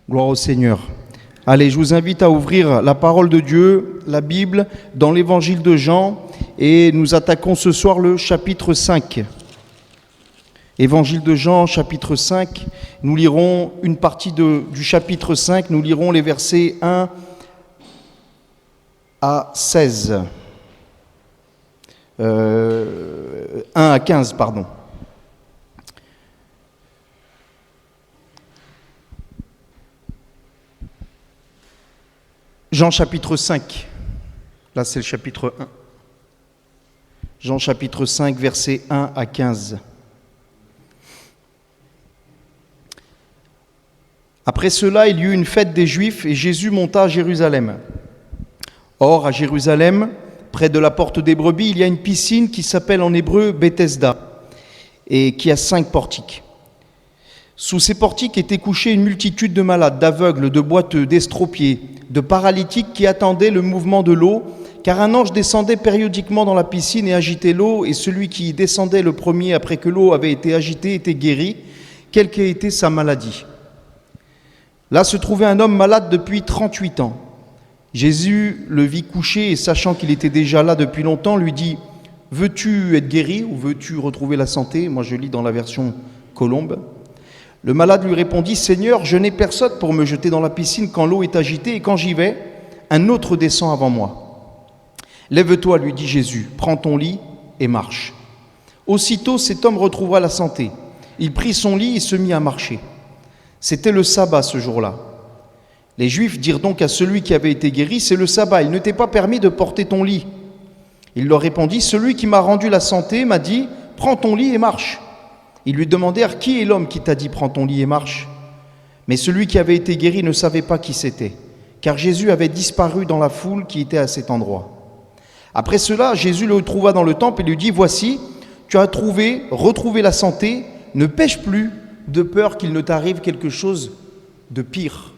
Gloire au Seigneur. Allez, je vous invite à ouvrir la parole de Dieu, la Bible, dans l'évangile de Jean, et nous attaquons ce soir le chapitre 5. Évangile de Jean, chapitre 5, nous lirons une partie du chapitre 5, nous lirons les versets 1 à 16. 1 à 15, pardon. Jean chapitre 5, là c'est le chapitre 1. Jean chapitre 5, versets 1 à 15. Après cela, il y eut une fête des Juifs et Jésus monta à Jérusalem. Or, à Jérusalem, près de la porte des brebis, il y a une piscine qui s'appelle en hébreu Bethesda et qui a 5 portiques. Sous ces portiques étaient couchés une multitude de malades, d'aveugles, de boiteux, d'estropiés, de paralytiques qui attendaient le mouvement de l'eau, car un ange descendait périodiquement dans la piscine et agitait l'eau, et celui qui descendait le premier après que l'eau avait été agitée était guéri, quelle qu'ait été sa maladie. Là se trouvait un homme malade depuis 38 ans. Jésus le vit couché et sachant qu'il était déjà là depuis longtemps, lui dit « Veux-tu être guéri ou veux-tu retrouver la santé ?» Moi je lis dans la version Colombe. Le malade lui répondit « Seigneur, je n'ai personne pour me jeter dans la piscine quand l'eau est agitée et quand j'y vais, un autre descend avant moi. » « Lève-toi, lui dit Jésus, prends ton lit et marche. » Aussitôt cet homme retrouva la santé. Il prit son lit et se mit à marcher. C'était le sabbat ce jour-là. Les Juifs dirent donc à celui qui avait été guéri « C'est le sabbat, il ne t'est pas permis de porter ton lit. » Il leur répondit « Celui qui m'a rendu la santé m'a dit « Prends ton lit et marche. » Ils lui demandèrent « Qui est l'homme qui t'a dit « Prends ton lit et marche » ?» Mais celui qui avait été guéri ne savait pas qui c'était, car Jésus avait disparu dans la foule qui était à cet endroit. Après cela, Jésus le trouva dans le temple et lui dit « Voici, tu as retrouvé la santé, ne pêche plus, de peur qu'il ne t'arrive quelque chose de pire. »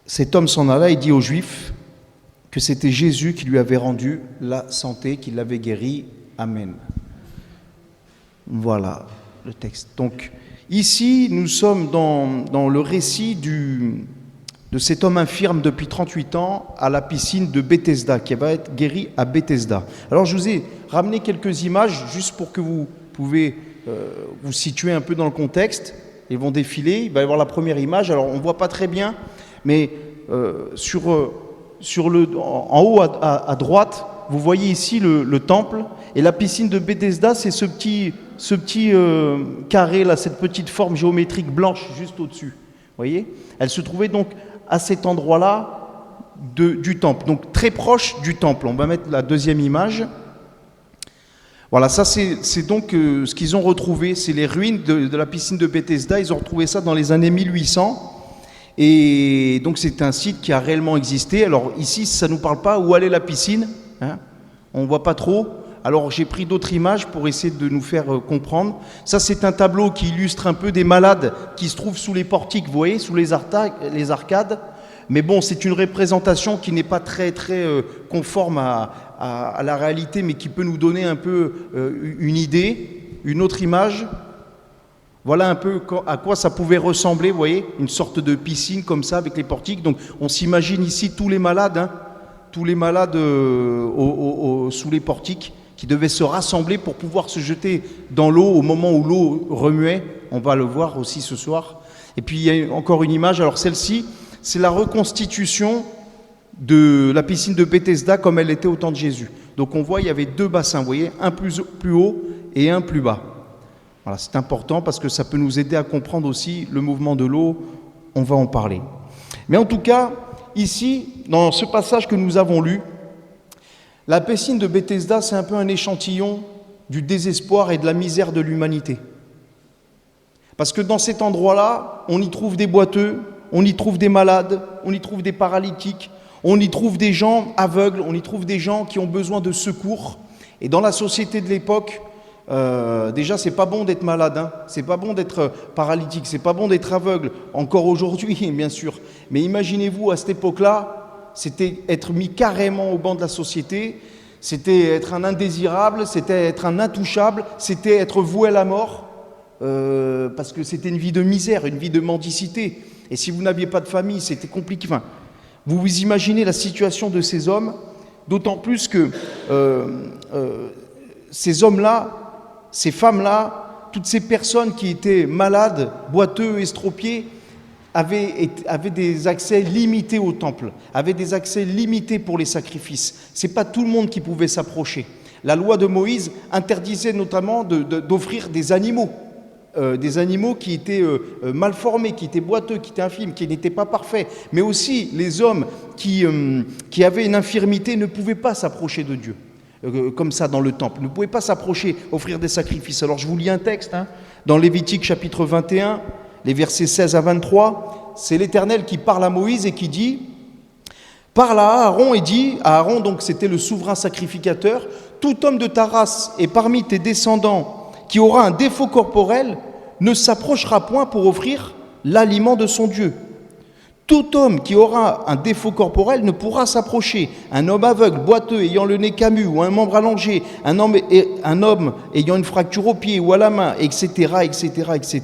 Cet homme s'en alla et dit aux Juifs que c'était Jésus qui lui avait rendu la santé, qui l'avait guéri. Amen. Voilà le texte. Donc ici, nous sommes dans le récit de cet homme infirme depuis 38 ans à la piscine de Bethesda, qui va être guéri à Bethesda. Alors je vous ai ramené quelques images juste pour que vous pouvez vous situer un peu dans le contexte. Ils vont défiler, il va y avoir la première image. Alors on ne voit pas très bien, mais en haut à droite, vous voyez ici le temple, et la piscine de Bethesda, c'est ce petit carré, là, cette petite forme géométrique blanche juste au-dessus. Vous voyez ? Elle se trouvait donc à cet endroit-là du temple, donc très proche du temple. On va mettre la deuxième image. Voilà, ça c'est donc ce qu'ils ont retrouvé, c'est les ruines de la piscine de Bethesda. Ils ont retrouvé ça dans les années 1800. Et donc c'est un site qui a réellement existé. Alors ici, ça ne nous parle pas où allait la piscine, hein, on ne voit pas trop. Alors j'ai pris d'autres images pour essayer de nous faire comprendre. Ça c'est un tableau qui illustre un peu des malades qui se trouvent sous les portiques, vous voyez, sous les arcades. Mais bon, c'est une représentation qui n'est pas très conforme à la réalité, mais qui peut nous donner un peu une idée. Une autre image. Voilà un peu à quoi ça pouvait ressembler, vous voyez, une sorte de piscine comme ça avec les portiques. Donc on s'imagine ici tous les malades, sous les portiques qui devaient se rassembler pour pouvoir se jeter dans l'eau au moment où l'eau remuait. On va le voir aussi ce soir. Et puis il y a encore une image, alors celle-ci, c'est la reconstitution de la piscine de Bethesda comme elle était au temps de Jésus. Donc on voit il y avait 2 bassins, vous voyez, un plus haut et un plus bas. Voilà, c'est important parce que ça peut nous aider à comprendre aussi le mouvement de l'eau, on va en parler. Mais en tout cas, ici, dans ce passage que nous avons lu, la piscine de Bethesda, c'est un peu un échantillon du désespoir et de la misère de l'humanité. Parce que dans cet endroit-là, on y trouve des boiteux, on y trouve des malades, on y trouve des paralytiques, on y trouve des gens aveugles, on y trouve des gens qui ont besoin de secours. Et dans la société de l'époque, déjà c'est pas bon d'être malade, hein. C'est pas bon d'être paralytique, c'est pas bon d'être aveugle, encore aujourd'hui bien sûr, mais imaginez-vous à cette époque-là, c'était être mis carrément au banc de la société, C'était être un indésirable, c'était être un intouchable, c'était être voué à la mort, parce que c'était une vie de misère, une vie de mendicité. Et si vous n'aviez pas de famille, c'était compliqué. Enfin, vous vous imaginez la situation de ces hommes, d'autant plus que ces hommes-là, ces femmes-là, toutes ces personnes qui étaient malades, boiteux, estropiés, avaient des accès limités au temple, avaient des accès limités pour les sacrifices. Ce n'est pas tout le monde qui pouvait s'approcher. La loi de Moïse interdisait notamment d'offrir des animaux qui étaient mal formés, qui étaient boiteux, qui étaient infimes, qui n'étaient pas parfaits. Mais aussi, les hommes qui avaient une infirmité ne pouvaient pas s'approcher de Dieu, comme ça dans le temple. Ne pouvaient pas s'approcher, offrir des sacrifices. Alors je vous lis un texte, dans Lévitique chapitre 21, les versets 16 à 23, c'est l'Éternel qui parle à Moïse et qui dit « Parle à Aaron et dit, à Aaron, donc c'était le souverain sacrificateur, tout homme de ta race et parmi tes descendants qui aura un défaut corporel ne s'approchera point pour offrir l'aliment de son Dieu. Tout homme qui aura un défaut corporel ne pourra s'approcher. Un homme aveugle, boiteux, ayant le nez camus ou un membre allongé, un homme ayant une fracture au pied ou à la main, etc., etc., etc.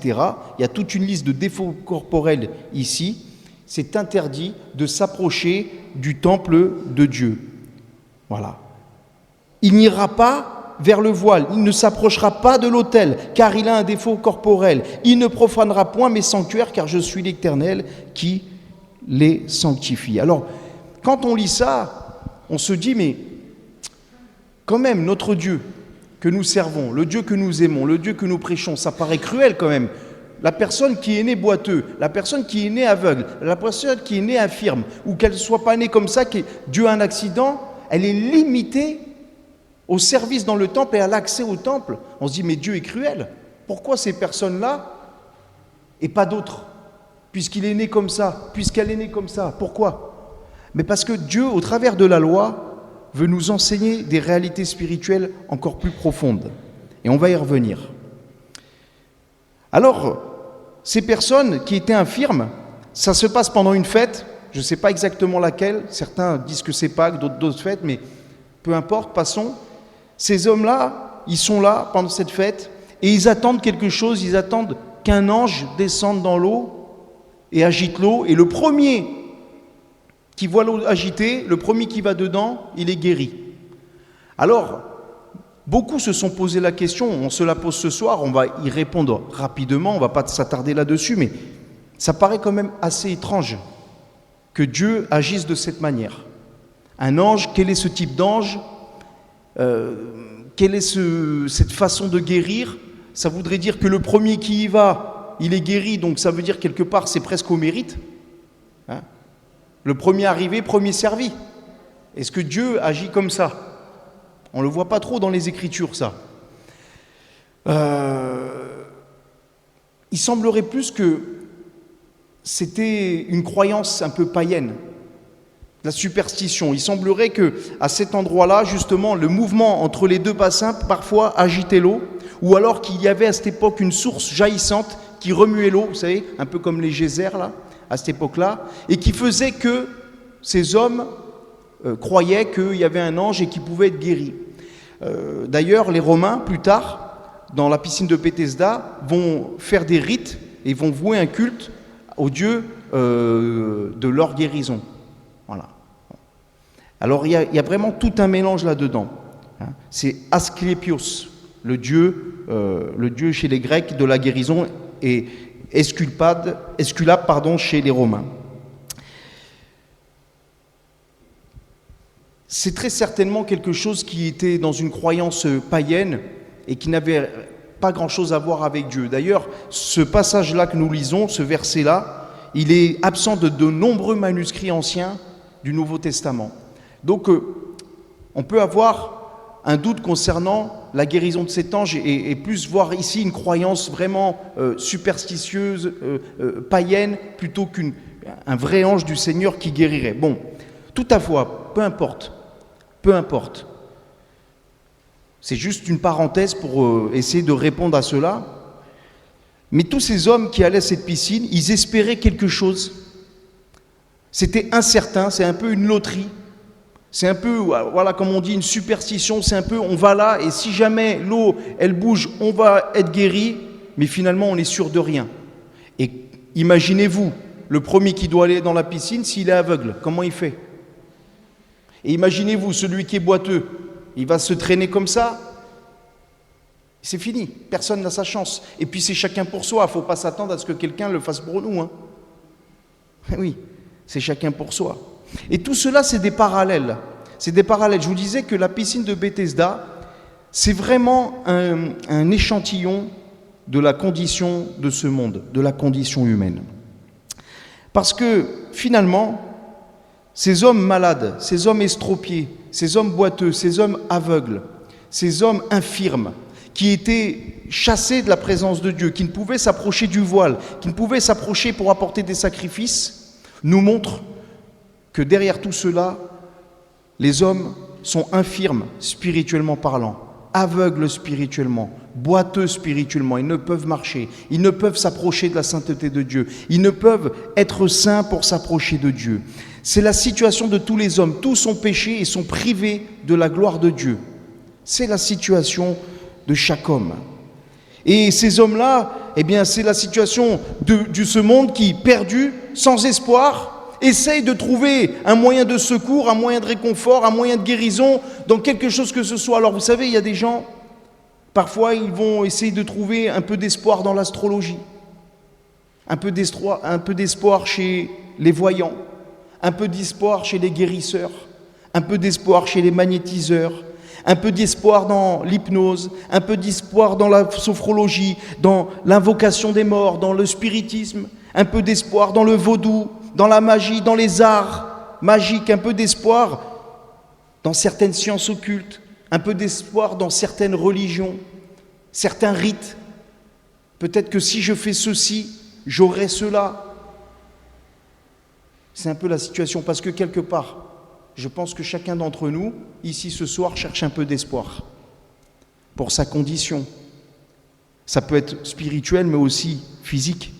Il y a toute une liste de défauts corporels ici. C'est interdit de s'approcher du temple de Dieu. Voilà. Il n'ira pas vers le voile, il ne s'approchera pas de l'autel, car il a un défaut corporel. Il ne profanera point mes sanctuaires, car je suis l'Éternel qui les sanctifie. Alors, quand on lit ça, on se dit, mais quand même, notre Dieu que nous servons, le Dieu que nous aimons, le Dieu que nous prêchons, ça paraît cruel quand même. La personne qui est née boiteux, la personne qui est née aveugle, la personne qui est née infirme, ou qu'elle ne soit pas née comme ça, que Dieu a un accident, elle est limitée au service dans le temple et à l'accès au temple. On se dit, mais Dieu est cruel. Pourquoi ces personnes-là et pas d'autres ? Puisqu'il est né comme ça, puisqu'elle est née comme ça. Pourquoi ? Mais parce que Dieu, au travers de la loi, veut nous enseigner des réalités spirituelles encore plus profondes. Et on va y revenir. Alors, ces personnes qui étaient infirmes, ça se passe pendant une fête, je ne sais pas exactement laquelle, certains disent que c'est Pâques, d'autres fêtes, mais peu importe, passons. Ces hommes-là, ils sont là pendant cette fête, et ils attendent quelque chose, ils attendent qu'un ange descende dans l'eau, et agite l'eau, et le premier qui voit l'eau agitée, le premier qui va dedans, il est guéri. Alors, beaucoup se sont posé la question, on se la pose ce soir, on va y répondre rapidement, on ne va pas s'attarder là-dessus, mais ça paraît quand même assez étrange que Dieu agisse de cette manière. Un ange, quel est ce type d'ange ? Quelle est cette façon de guérir ? Ça voudrait dire que le premier qui y va, il est guéri, donc ça veut dire quelque part c'est presque au mérite. Le premier arrivé, premier servi. Est-ce que Dieu agit comme ça ? On ne le voit pas trop dans les Écritures, ça. Il semblerait plus que c'était une croyance un peu païenne, la superstition. Il semblerait qu'à cet endroit-là, justement, le mouvement entre les deux bassins, parfois agitait l'eau, ou alors qu'il y avait à cette époque une source jaillissante qui remuait l'eau, vous savez, un peu comme les geysers, là, à cette époque-là, et qui faisait que ces hommes croyaient qu'il y avait un ange et qu'ils pouvaient être guéris. D'ailleurs, les Romains, plus tard, dans la piscine de Bethesda, vont faire des rites et vont vouer un culte au Dieu de leur guérison. Voilà. Alors, il y a vraiment tout un mélange là-dedans. C'est Asclépios, le dieu chez les Grecs de la guérison, et Esculape, chez les Romains. C'est très certainement quelque chose qui était dans une croyance païenne et qui n'avait pas grand-chose à voir avec Dieu. D'ailleurs, ce passage-là que nous lisons, ce verset-là, il est absent de nombreux manuscrits anciens du Nouveau Testament. Donc, on peut avoir un doute concernant la guérison de cet ange et plus voir ici une croyance vraiment superstitieuse, païenne, plutôt qu'un vrai ange du Seigneur qui guérirait. Bon, toutefois, peu importe. C'est juste une parenthèse pour essayer de répondre à cela. Mais tous ces hommes qui allaient à cette piscine, ils espéraient quelque chose. C'était incertain, c'est un peu une loterie. C'est un peu, voilà, comme on dit, une superstition, c'est un peu, on va là, et si jamais l'eau, elle bouge, on va être guéri, mais finalement, on n'est sûr de rien. Et imaginez-vous, le premier qui doit aller dans la piscine, s'il est aveugle, comment il fait? Et imaginez-vous, celui qui est boiteux, il va se traîner comme ça, c'est fini, personne n'a sa chance. Et puis c'est chacun pour soi, il ne faut pas s'attendre à ce que quelqu'un le fasse pour nous. Oui, c'est chacun pour soi. Et tout cela, c'est des parallèles. C'est des parallèles. Je vous disais que la piscine de Bethesda, c'est vraiment un échantillon de la condition de ce monde, de la condition humaine. Parce que finalement, ces hommes malades, ces hommes estropiés, ces hommes boiteux, ces hommes aveugles, ces hommes infirmes, qui étaient chassés de la présence de Dieu, qui ne pouvaient s'approcher du voile, qui ne pouvaient s'approcher pour apporter des sacrifices, nous montrent que derrière tout cela, les hommes sont infirmes spirituellement parlant, aveugles spirituellement, boiteux spirituellement, ils ne peuvent marcher, ils ne peuvent s'approcher de la sainteté de Dieu, ils ne peuvent être saints pour s'approcher de Dieu. C'est la situation de tous les hommes, tous ont péché et sont privés de la gloire de Dieu. C'est la situation de chaque homme. Et ces hommes-là, eh bien, c'est la situation de ce monde qui, perdu, sans espoir, essaye de trouver un moyen de secours, un moyen de réconfort, un moyen de guérison dans quelque chose que ce soit. Alors vous savez, il y a des gens, parfois ils vont essayer de trouver un peu d'espoir dans l'astrologie, un peu d'espoir chez les voyants, un peu d'espoir chez les guérisseurs, un peu d'espoir chez les magnétiseurs, un peu d'espoir dans l'hypnose, un peu d'espoir dans la sophrologie, dans l'invocation des morts, dans le spiritisme, un peu d'espoir dans le vaudou, dans la magie, dans les arts magiques, un peu d'espoir dans certaines sciences occultes, un peu d'espoir dans certaines religions, certains rites. Peut-être que si je fais ceci, j'aurai cela. C'est un peu la situation, parce que quelque part, je pense que chacun d'entre nous, ici ce soir, cherche un peu d'espoir pour sa condition. Ça peut être spirituel, mais aussi physique,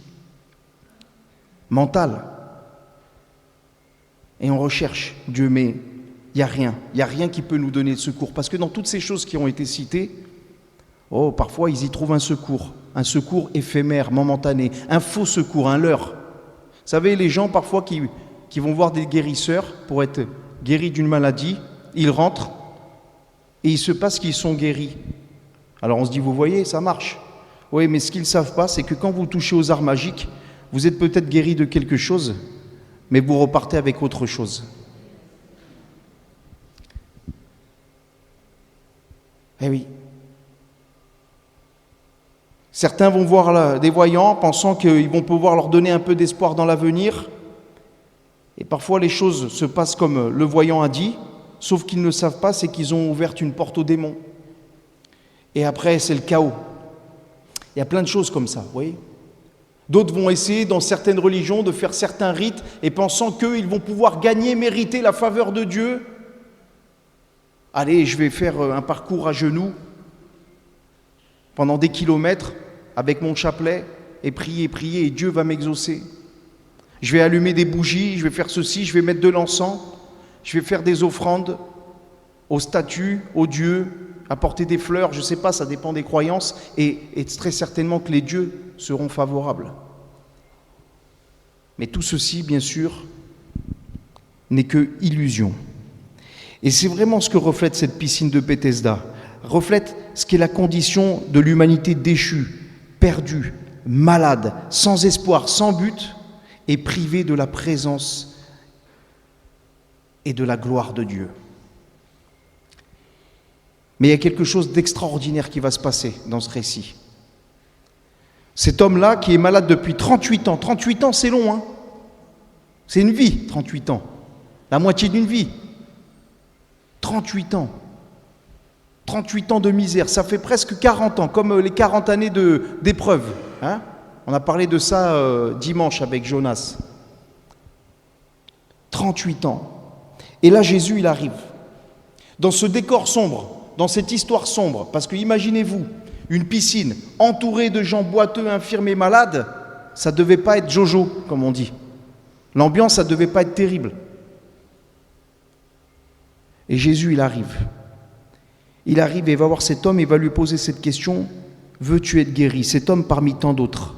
mental. Et on recherche Dieu, mais il n'y a rien qui peut nous donner de secours. Parce que dans toutes ces choses qui ont été citées, parfois ils y trouvent un secours éphémère, momentané, un faux secours, un leurre. Vous savez, les gens parfois qui vont voir des guérisseurs pour être guéris d'une maladie, ils rentrent et il se passe qu'ils sont guéris. Alors on se dit, vous voyez, ça marche. Oui, mais ce qu'ils ne savent pas, c'est que quand vous touchez aux arts magiques, vous êtes peut-être guéri de quelque chose, mais vous repartez avec autre chose. Eh oui. Certains vont voir des voyants pensant qu'ils vont pouvoir leur donner un peu d'espoir dans l'avenir. Et parfois les choses se passent comme le voyant a dit, sauf qu'ils ne savent pas, c'est qu'ils ont ouvert une porte aux démons. Et après, c'est le chaos. Il y a plein de choses comme ça, vous voyez. D'autres vont essayer, dans certaines religions, de faire certains rites et pensant qu'ils vont pouvoir gagner, mériter la faveur de Dieu. Allez, je vais faire un parcours à genoux pendant des kilomètres avec mon chapelet et prier, et Dieu va m'exaucer. Je vais allumer des bougies, je vais faire ceci, je vais mettre de l'encens, je vais faire des offrandes aux statues, aux dieux, apporter des fleurs, je ne sais pas, ça dépend des croyances, et très certainement que les dieux seront favorables. Mais tout ceci, bien sûr, n'est que illusion. Et c'est vraiment ce que reflète cette piscine de Bethesda, reflète ce qu'est la condition de l'humanité déchue, perdue, malade, sans espoir, sans but, et privée de la présence et de la gloire de Dieu. Mais il y a quelque chose d'extraordinaire qui va se passer dans ce récit. Cet homme-là qui est malade depuis 38 ans, 38 ans c'est long, hein ? C'est une vie, 38 ans, la moitié d'une vie. 38 ans. 38 ans de misère, ça fait presque 40 ans, comme les 40 années d'épreuve. Hein ? On a parlé de ça dimanche avec Jonas. 38 ans. Et là, Jésus, il arrive. Dans ce décor sombre, dans cette histoire sombre, parce que imaginez-vous, une piscine entourée de gens boiteux, infirmes et malades, ça ne devait pas être Jojo, comme on dit. L'ambiance, ça ne devait pas être terrible. Et Jésus, il arrive. Il arrive et va voir cet homme et va lui poser cette question, « Veux-tu être guéri ?» Cet homme parmi tant d'autres.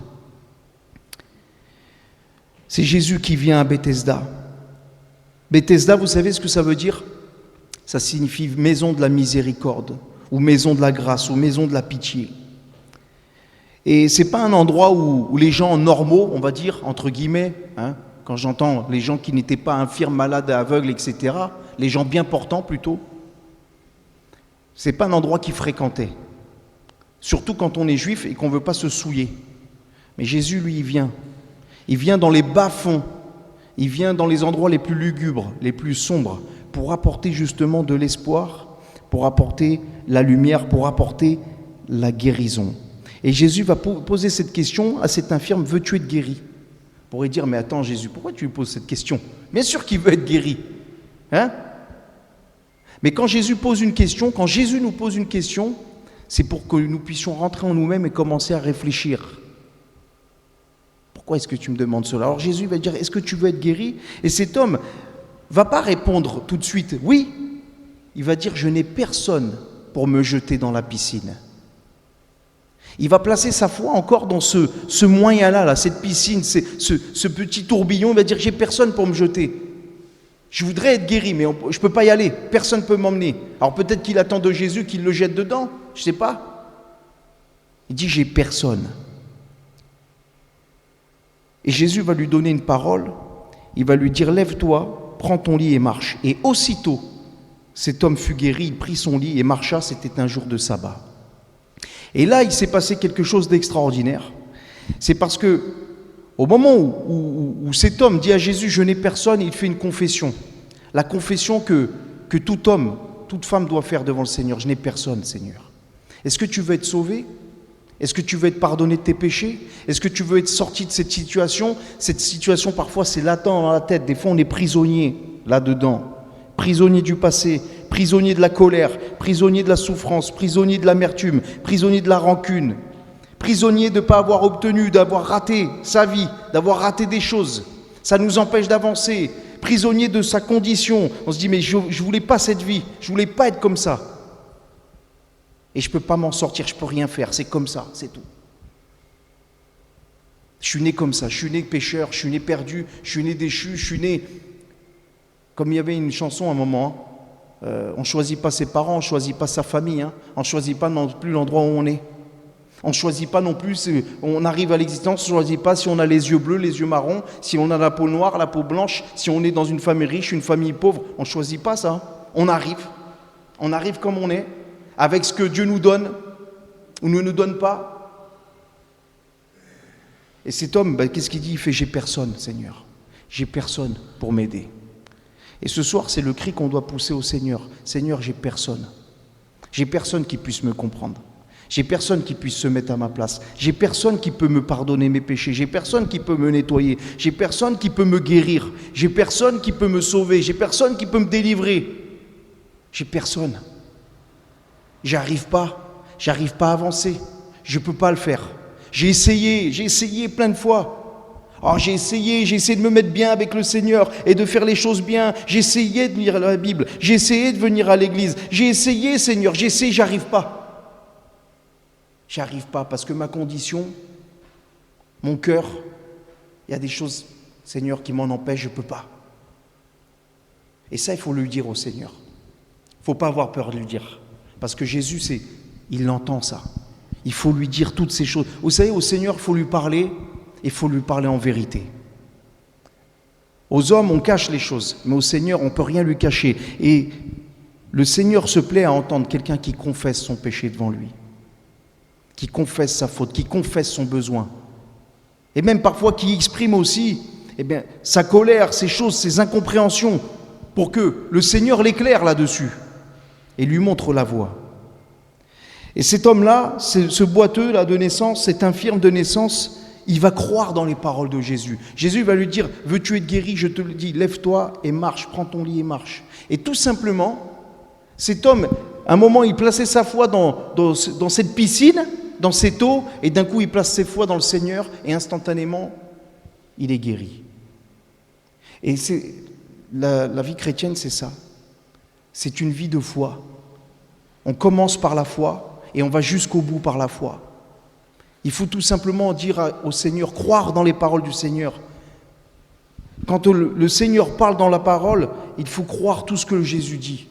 C'est Jésus qui vient à Bethesda. Bethesda, vous savez ce que ça veut dire? Ça signifie maison de la miséricorde, ou maison de la grâce, ou maison de la pitié. Et c'est pas un endroit où les gens normaux, on va dire, entre guillemets, quand j'entends les gens qui n'étaient pas infirmes, malades, aveugles, etc., les gens bien portants plutôt, c'est pas un endroit qu'ils fréquentaient. Surtout quand on est juif et qu'on ne veut pas se souiller. Mais Jésus, lui, il vient. Il vient dans les bas-fonds. Il vient dans les endroits les plus lugubres, les plus sombres, pour apporter justement de l'espoir, pour apporter la lumière, pour apporter la guérison. Et Jésus va poser cette question à cet infirme, « Veux-tu être guéri ?» On pourrait dire, mais attends Jésus, pourquoi tu lui poses cette question? Bien sûr qu'il veut être guéri. Mais quand Jésus pose une question, quand Jésus nous pose une question, c'est pour que nous puissions rentrer en nous-mêmes et commencer à réfléchir. Pourquoi est-ce que tu me demandes cela? Alors Jésus va dire, est-ce que tu veux être guéri? Et cet homme va pas répondre tout de suite, oui. Il va dire, je n'ai personne pour me jeter dans la piscine. Il va placer sa foi encore dans ce moyen-là, cette piscine, ce petit tourbillon. Il va dire, j'ai personne pour me jeter. Je voudrais être guéri, mais je ne peux pas y aller. Personne ne peut m'emmener. Alors peut-être qu'il attend de Jésus qu'il le jette dedans. Je ne sais pas. Il dit, j'ai personne. Et Jésus va lui donner une parole. Il va lui dire, lève-toi, prends ton lit et marche. Et aussitôt, cet homme fut guéri, il prit son lit et marcha. C'était un jour de sabbat. Et là, il s'est passé quelque chose d'extraordinaire. C'est parce que, au moment où cet homme dit à Jésus, je n'ai personne, il fait une confession. La confession que tout homme, toute femme doit faire devant le Seigneur. Je n'ai personne, Seigneur. Est-ce que tu veux être sauvé? Est-ce que tu veux être pardonné de tes péchés? Est-ce que tu veux être sorti de cette situation? Cette situation, parfois, c'est latent dans la tête. Des fois, on est prisonnier là-dedans. Prisonnier du passé, prisonnier de la colère, prisonnier de la souffrance, prisonnier de l'amertume, prisonnier de la rancune, prisonnier de ne pas avoir obtenu, d'avoir raté sa vie, d'avoir raté des choses. Ça nous empêche d'avancer. Prisonnier de sa condition. On se dit, mais je ne voulais pas cette vie, je ne voulais pas être comme ça. Et je ne peux pas m'en sortir, je ne peux rien faire, c'est comme ça, c'est tout. Je suis né comme ça, je suis né pécheur, je suis né perdu, je suis né déchu, je suis né... Comme il y avait une chanson à un moment, on ne choisit pas ses parents, on ne choisit pas sa famille, on ne choisit pas non plus l'endroit où on est. On ne choisit pas non plus, on arrive à l'existence, on ne choisit pas si on a les yeux bleus, les yeux marrons, si on a la peau noire, la peau blanche, si on est dans une famille riche, une famille pauvre. On ne choisit pas ça. On arrive comme on est, avec ce que Dieu nous donne ou ne nous donne pas. Et cet homme, qu'est-ce qu'il dit? Il fait, j'ai personne, Seigneur. J'ai personne pour m'aider. Et ce soir, c'est le cri qu'on doit pousser au Seigneur. Seigneur, j'ai personne. J'ai personne qui puisse me comprendre. J'ai personne qui puisse se mettre à ma place. J'ai personne qui peut me pardonner mes péchés. J'ai personne qui peut me nettoyer. J'ai personne qui peut me guérir. J'ai personne qui peut me sauver. J'ai personne qui peut me délivrer. J'ai personne. J'arrive pas à avancer. Je ne peux pas le faire. J'ai essayé plein de fois. Oh, j'ai essayé de me mettre bien avec le Seigneur et de faire les choses bien. J'ai essayé de lire la Bible. J'ai essayé de venir à l'église. J'ai essayé, Seigneur, j'arrive pas. J'arrive pas parce que ma condition, mon cœur, il y a des choses, Seigneur, qui m'en empêchent, je ne peux pas. Et ça, il faut le dire au Seigneur. Il ne faut pas avoir peur de lui dire. Parce que Jésus, il entend ça. Il faut lui dire toutes ces choses. Vous savez, au Seigneur, il faut lui parler. Il faut lui parler en vérité. Aux hommes, on cache les choses, mais au Seigneur, on ne peut rien lui cacher. Et le Seigneur se plaît à entendre quelqu'un qui confesse son péché devant lui, qui confesse sa faute, qui confesse son besoin. Et même parfois qui exprime aussi sa colère, ses choses, ses incompréhensions, pour que le Seigneur l'éclaire là-dessus et lui montre la voie. Et cet homme-là, ce boiteux là de naissance, cet infirme de naissance, il va croire dans les paroles de Jésus. Jésus va lui dire, veux-tu être guéri? Je te le dis, lève-toi et marche, prends ton lit et marche. Et tout simplement, cet homme, à un moment, il plaçait sa foi dans cette piscine, dans cette eau, et d'un coup, il place ses foi dans le Seigneur, et instantanément, il est guéri. Et la vie chrétienne, c'est ça. C'est une vie de foi. On commence par la foi et on va jusqu'au bout par la foi. Il faut tout simplement dire au Seigneur, croire dans les paroles du Seigneur. Quand le Seigneur parle dans la parole, il faut croire tout ce que Jésus dit.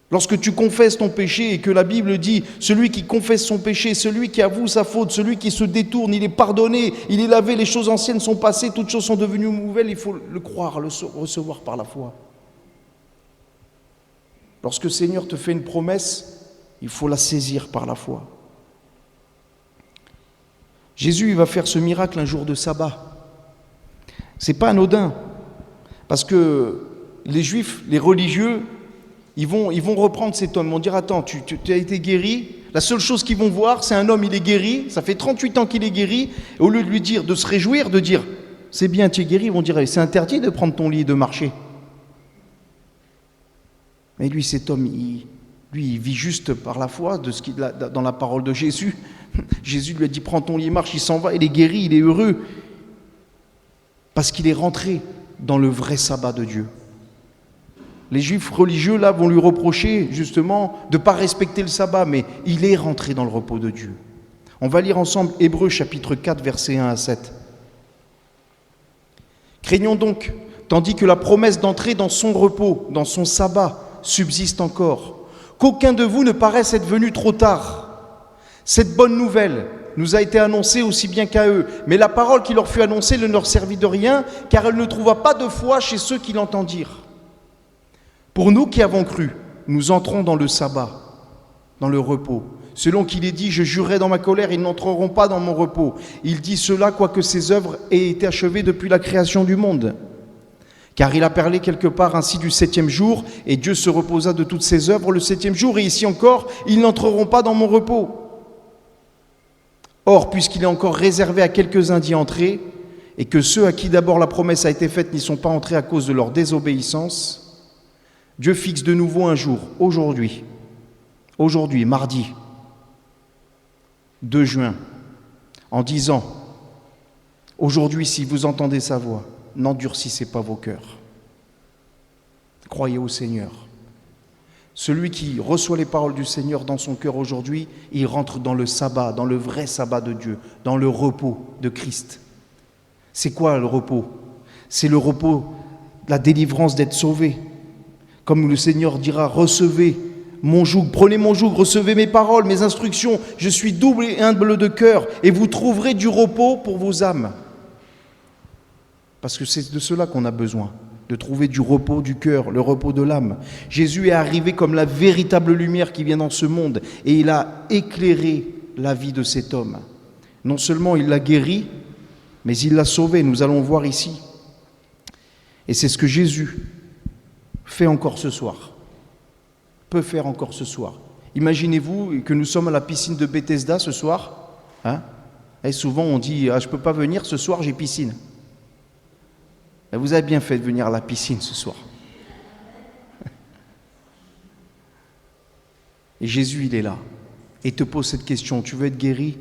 Lorsque tu confesses ton péché et que la Bible dit « Celui qui confesse son péché, celui qui avoue sa faute, celui qui se détourne, il est pardonné, il est lavé, les choses anciennes sont passées, toutes choses sont devenues nouvelles », il faut le croire, le recevoir par la foi. Lorsque le Seigneur te fait une promesse, il faut la saisir par la foi. Jésus il va faire ce miracle un jour de sabbat. C'est pas anodin, parce que les Juifs, les religieux, ils vont reprendre cet homme, ils vont dire « Attends, tu as été guéri ?» La seule chose qu'ils vont voir, c'est un homme, il est guéri, ça fait 38 ans qu'il est guéri, et au lieu de lui dire, de se réjouir, de dire « C'est bien, tu es guéri », ils vont dire « C'est interdit de prendre ton lit et de marcher. » Mais lui, cet homme, il vit juste par la foi de ce qu'il a dans la parole de Jésus. Jésus lui a dit « Prends ton lit et marche », il s'en va, il est guéri, il est heureux, parce qu'il est rentré dans le vrai sabbat de Dieu. Les Juifs religieux, là, vont lui reprocher, justement, de ne pas respecter le sabbat, mais il est rentré dans le repos de Dieu. On va lire ensemble Hébreux, chapitre 4, versets 1 à 7. « Craignons donc, tandis que la promesse d'entrer dans son repos, dans son sabbat, subsiste encore, qu'aucun de vous ne paraisse être venu trop tard. Cette bonne nouvelle nous a été annoncée aussi bien qu'à eux, mais la parole qui leur fut annoncée ne leur servit de rien, car elle ne trouva pas de foi chez ceux qui l'entendirent. Pour nous qui avons cru, nous entrons dans le sabbat, dans le repos. Selon qu'il est dit, je jurerai dans ma colère, ils n'entreront pas dans mon repos. Il dit cela, quoique ses œuvres aient été achevées depuis la création du monde. Car il a parlé quelque part ainsi du 7e jour, et Dieu se reposa de toutes ses œuvres le 7e jour, et ici encore, ils n'entreront pas dans mon repos. Or, puisqu'il est encore réservé à quelques-uns d'y entrer, et que ceux à qui d'abord la promesse a été faite n'y sont pas entrés à cause de leur désobéissance, Dieu fixe de nouveau un jour, aujourd'hui, mardi 2 juin, en disant « Aujourd'hui, si vous entendez sa voix, n'endurcissez pas vos cœurs. Croyez au Seigneur. » Celui qui reçoit les paroles du Seigneur dans son cœur aujourd'hui, il rentre dans le sabbat, dans le vrai sabbat de Dieu, dans le repos de Christ. C'est quoi le repos? C'est le repos, la délivrance d'être sauvé. Comme le Seigneur dira, recevez mon joug, prenez mon joug, recevez mes paroles, mes instructions. Je suis double et humble de cœur et vous trouverez du repos pour vos âmes. Parce que c'est de cela qu'on a besoin, de trouver du repos du cœur, le repos de l'âme. Jésus est arrivé comme la véritable lumière qui vient dans ce monde et il a éclairé la vie de cet homme. Non seulement il l'a guéri, mais il l'a sauvé, nous allons voir ici. Et c'est ce que Jésus fait encore ce soir, peut faire encore ce soir. Imaginez-vous que nous sommes à la piscine de Bethesda ce soir, hein? Et souvent on dit « Ah, je ne peux pas venir, ce soir j'ai piscine ». Et vous avez bien fait de venir à la piscine ce soir. Et Jésus, il est là, et te pose cette question, tu veux être guéri?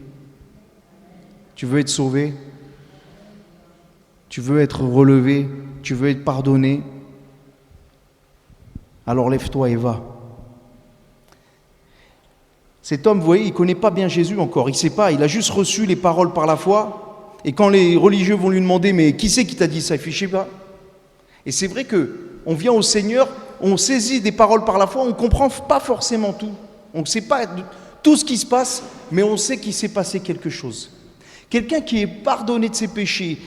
Tu veux être sauvé? Tu veux être relevé? Tu veux être pardonné? Alors lève-toi et va. Cet homme, vous voyez, il ne connaît pas bien Jésus encore, il ne sait pas, il a juste reçu les paroles par la foi, et quand les religieux vont lui demander « Mais qui c'est qui t'a dit ça ?» Il ne sait pas. Et c'est vrai qu'on vient au Seigneur, on saisit des paroles par la foi, on ne comprend pas forcément tout. On ne sait pas tout ce qui se passe, mais on sait qu'il s'est passé quelque chose. Quelqu'un qui est pardonné de ses péchés,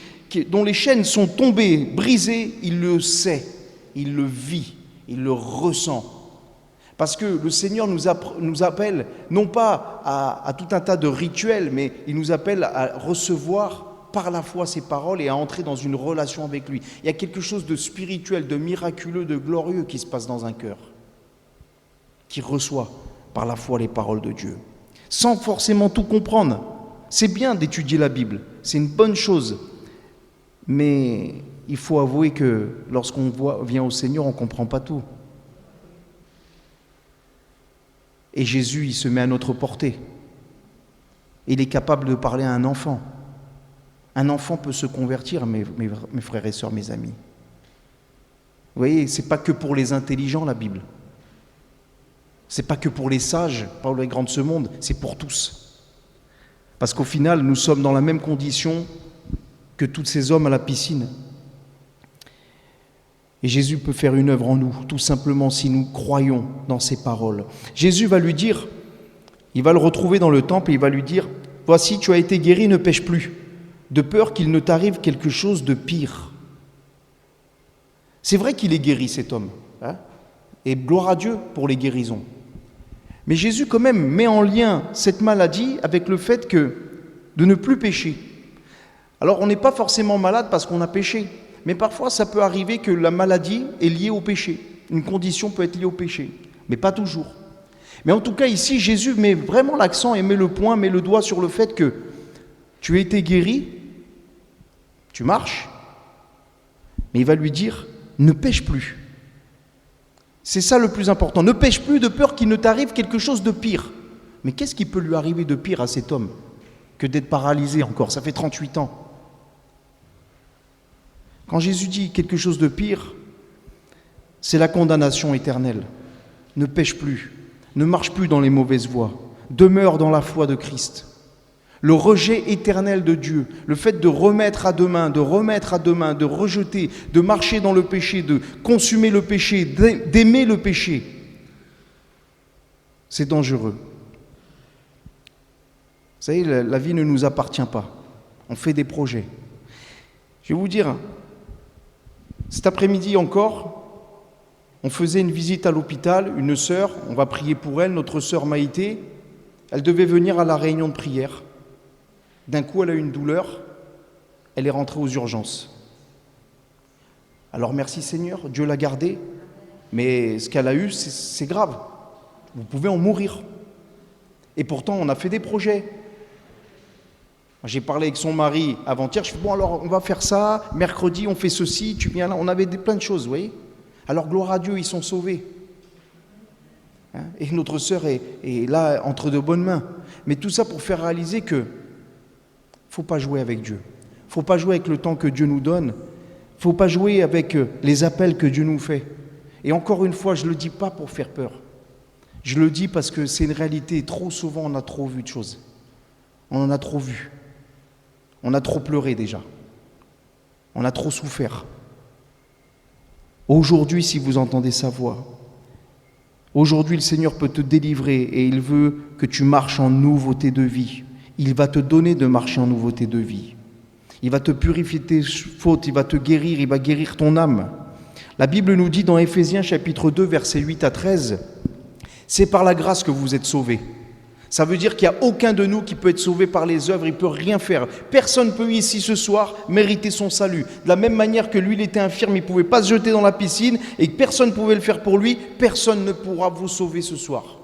dont les chaînes sont tombées, brisées, il le sait, il le vit. Il le ressent. Parce que le Seigneur nous appelle, non pas à tout un tas de rituels, mais il nous appelle à recevoir par la foi ses paroles et à entrer dans une relation avec lui. Il y a quelque chose de spirituel, de miraculeux, de glorieux qui se passe dans un cœur, qui reçoit par la foi les paroles de Dieu, sans forcément tout comprendre. C'est bien d'étudier la Bible, c'est une bonne chose, mais il faut avouer que lorsqu'on vient au Seigneur, on ne comprend pas tout. Et Jésus, il se met à notre portée. Il est capable de parler à un enfant. Un enfant peut se convertir, mes frères et sœurs, mes amis. Vous voyez, c'est pas que pour les intelligents la Bible. C'est pas que pour les sages, pas pour les grands de ce monde, c'est pour tous. Parce qu'au final, nous sommes dans la même condition que tous ces hommes à la piscine. Et Jésus peut faire une œuvre en nous, tout simplement si nous croyons dans ses paroles. Jésus va lui dire, il va le retrouver dans le temple et il va lui dire, « Voici, tu as été guéri, ne pêche plus, de peur qu'il ne t'arrive quelque chose de pire. » C'est vrai qu'il est guéri, cet homme, hein, et gloire à Dieu pour les guérisons. Mais Jésus quand même met en lien cette maladie avec le fait de ne plus pécher. Alors on n'est pas forcément malade parce qu'on a péché, mais parfois ça peut arriver que la maladie est liée au péché. Une condition peut être liée au péché, mais pas toujours. Mais en tout cas ici, Jésus met vraiment l'accent et met le point, met le doigt sur le fait que tu as été guéri, tu marches, mais il va lui dire, ne pêche plus. C'est ça le plus important. Ne pêche plus de peur qu'il ne t'arrive quelque chose de pire. Mais qu'est-ce qui peut lui arriver de pire à cet homme que d'être paralysé encore? Ça fait 38 ans. Quand Jésus dit quelque chose de pire, c'est la condamnation éternelle. Ne pêche plus, ne marche plus dans les mauvaises voies, demeure dans la foi de Christ. Le rejet éternel de Dieu, le fait de remettre à demain, de rejeter, de marcher dans le péché, de consumer le péché, d'aimer le péché, c'est dangereux. Vous savez, la vie ne nous appartient pas. On fait des projets. Je vais vous dire, cet après-midi encore, on faisait une visite à l'hôpital, une sœur, on va prier pour elle, notre sœur Maïté, elle devait venir à la réunion de prière. D'un coup, elle a eu une douleur, elle est rentrée aux urgences. Alors merci Seigneur, Dieu l'a gardée, mais ce qu'elle a eu, c'est grave. Vous pouvez en mourir. Et pourtant, on a fait des projets. J'ai parlé avec son mari avant-hier, je fais bon alors on va faire ça, mercredi on fait ceci, tu viens là, on avait plein de choses, vous voyez. Alors gloire à Dieu, ils sont sauvés. Hein? Et notre sœur est là entre de bonnes mains. Mais tout ça pour faire réaliser que faut pas jouer avec Dieu. Faut pas jouer avec le temps que Dieu nous donne. Faut pas jouer avec les appels que Dieu nous fait. Et encore une fois, je le dis pas pour faire peur. Je le dis parce que c'est une réalité. Trop souvent, on a trop vu de choses. On en a trop vu. On a trop pleuré déjà. On a trop souffert. Aujourd'hui, si vous entendez sa voix, aujourd'hui, le Seigneur peut te délivrer et il veut que tu marches en nouveauté de vie. Il va te donner de marcher en nouveauté de vie. Il va te purifier tes fautes, il va te guérir, il va guérir ton âme. La Bible nous dit dans Éphésiens chapitre 2, versets 8 à 13, « C'est par la grâce que vous êtes sauvés. » Ça veut dire qu'il n'y a aucun de nous qui peut être sauvé par les œuvres, il ne peut rien faire. Personne ne peut ici ce soir mériter son salut. De la même manière que lui, il était infirme, il ne pouvait pas se jeter dans la piscine et que personne ne pouvait le faire pour lui, personne ne pourra vous sauver ce soir.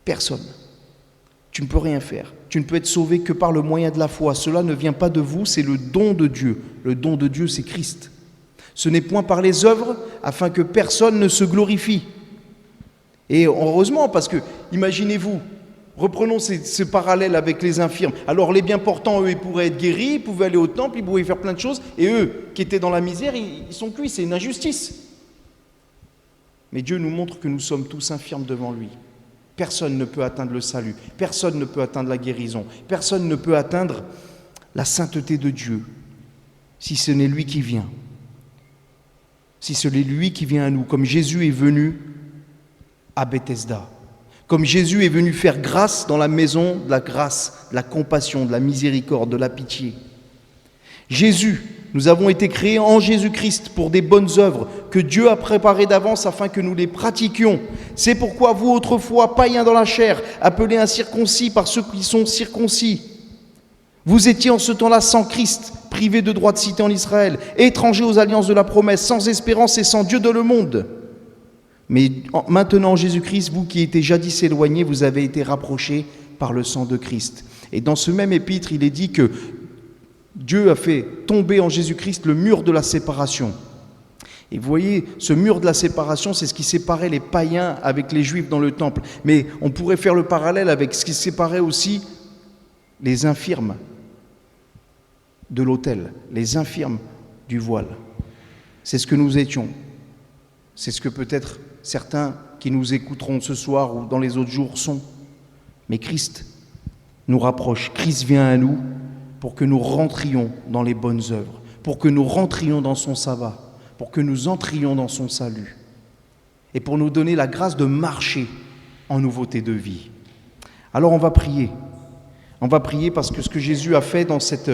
Personne. Tu ne peux rien faire. Tu ne peux être sauvé que par le moyen de la foi. Cela ne vient pas de vous, c'est le don de Dieu. Le don de Dieu, c'est Christ. Ce n'est point par les œuvres, afin que personne ne se glorifie. Et heureusement, parce que, imaginez-vous, reprenons ce parallèle avec les infirmes. Alors les bien portants, eux, ils pourraient être guéris, ils pouvaient aller au temple, ils pouvaient faire plein de choses, et eux, qui étaient dans la misère, ils sont cuits, c'est une injustice. Mais Dieu nous montre que nous sommes tous infirmes devant lui. Personne ne peut atteindre le salut, personne ne peut atteindre la guérison, personne ne peut atteindre la sainteté de Dieu, si ce n'est lui qui vient. Si ce n'est lui qui vient à nous, comme Jésus est venu à Bethesda, comme Jésus est venu faire grâce dans la maison de la grâce, de la compassion, de la miséricorde, de la pitié. Jésus, nous avons été créés en Jésus-Christ pour des bonnes œuvres que Dieu a préparées d'avance afin que nous les pratiquions. C'est pourquoi vous, autrefois, païens dans la chair, appelés incirconcis par ceux qui sont circoncis, vous étiez en ce temps-là sans Christ, privés de droit de cité en Israël, étrangers aux alliances de la promesse, sans espérance et sans Dieu dans le monde. Mais maintenant, en Jésus-Christ, vous qui étiez jadis éloignés, vous avez été rapprochés par le sang de Christ. Et dans ce même épître, il est dit que Dieu a fait tomber en Jésus-Christ le mur de la séparation. Et vous voyez, ce mur de la séparation, c'est ce qui séparait les païens avec les juifs dans le temple. Mais on pourrait faire le parallèle avec ce qui séparait aussi les infirmes de l'autel, les infirmes du voile. C'est ce que nous étions. C'est ce que peut-être certains qui nous écouteront ce soir ou dans les autres jours sont. Mais Christ nous rapproche, Christ vient à nous pour que nous rentrions dans les bonnes œuvres, pour que nous rentrions dans son sabbat, pour que nous entrions dans son salut et pour nous donner la grâce de marcher en nouveauté de vie. Alors on va prier. On va prier parce que ce que Jésus a fait dans cette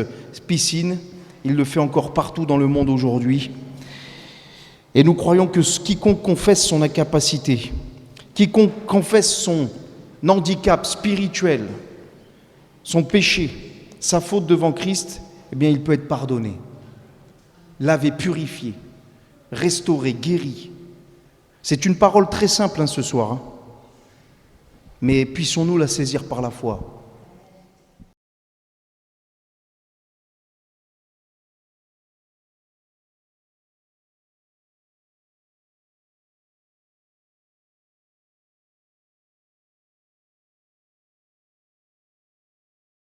piscine, il le fait encore partout dans le monde aujourd'hui. Et nous croyons que quiconque confesse son incapacité, quiconque confesse son handicap spirituel, son péché, sa faute devant Christ, eh bien il peut être pardonné, lavé, purifié, restauré, guéri. C'est une parole très simple ce soir, mais puissons-nous la saisir par la foi.